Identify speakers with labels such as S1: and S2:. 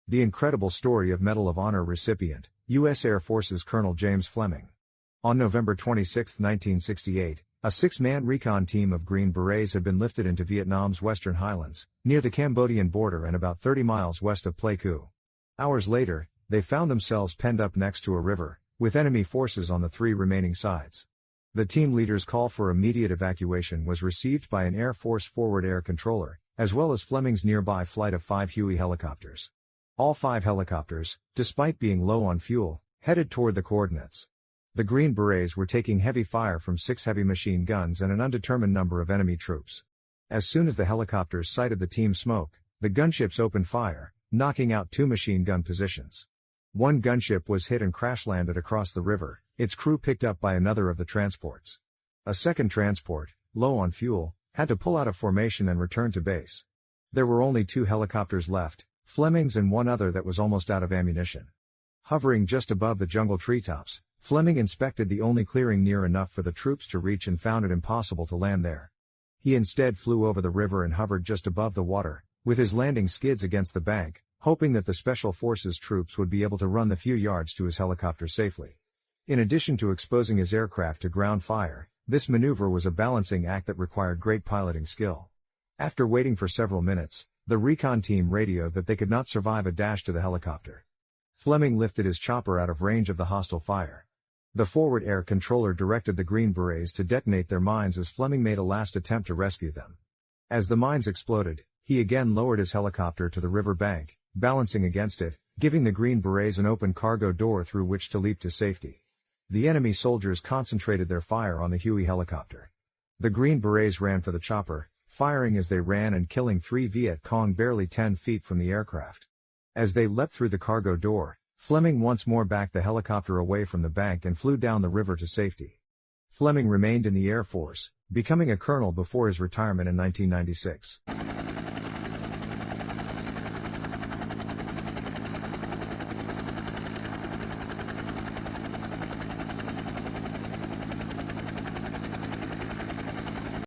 S1: The incredible story of Medal of Honor recipient, U.S. Air Force's Colonel James Fleming. On November 26, 1968, a six-man recon team of Green Berets had been lifted into Vietnam's western highlands, near the Cambodian border and about 30 miles west of Pleiku. Hours later, they found themselves penned up next to a river, with enemy forces on the three remaining sides. The team leader's call for immediate evacuation was received by an Air Force forward air controller, as well as Fleming's nearby flight of 5 Huey helicopters. All 5 helicopters, despite being low on fuel, headed toward the coordinates. The Green Berets were taking heavy fire from 6 heavy machine guns and an undetermined number of enemy troops. As soon as the helicopters sighted the team's smoke, the gunships opened fire, knocking out 2 machine gun positions. One gunship was hit and crash-landed across the river, its crew picked up by another of the transports. A second transport, low on fuel, had to pull out of formation and return to base. There were only 2 helicopters left, Fleming's and one other that was almost out of ammunition. Hovering just above the jungle treetops, Fleming inspected the only clearing near enough for the troops to reach and found it impossible to land there. He instead flew over the river and hovered just above the water, with his landing skids against the bank, hoping that the Special Forces troops would be able to run the few yards to his helicopter safely. In addition to exposing his aircraft to ground fire, this maneuver was a balancing act that required great piloting skill. After waiting for several minutes, the recon team radioed that they could not survive a dash to the helicopter. Fleming lifted his chopper out of range of the hostile fire. The forward air controller directed the Green Berets to detonate their mines as Fleming made a last attempt to rescue them. As the mines exploded, he again lowered his helicopter to the river bank, balancing against it, giving the Green Berets an open cargo door through which to leap to safety. The enemy soldiers concentrated their fire on the Huey helicopter. The Green Berets ran for the chopper, firing as they ran and killing 3 Viet Cong barely 10 feet from the aircraft. As they leapt through the cargo door, Fleming once more backed the helicopter away from the bank and flew down the river to safety. Fleming remained in the Air Force, becoming a colonel before his retirement in 1996.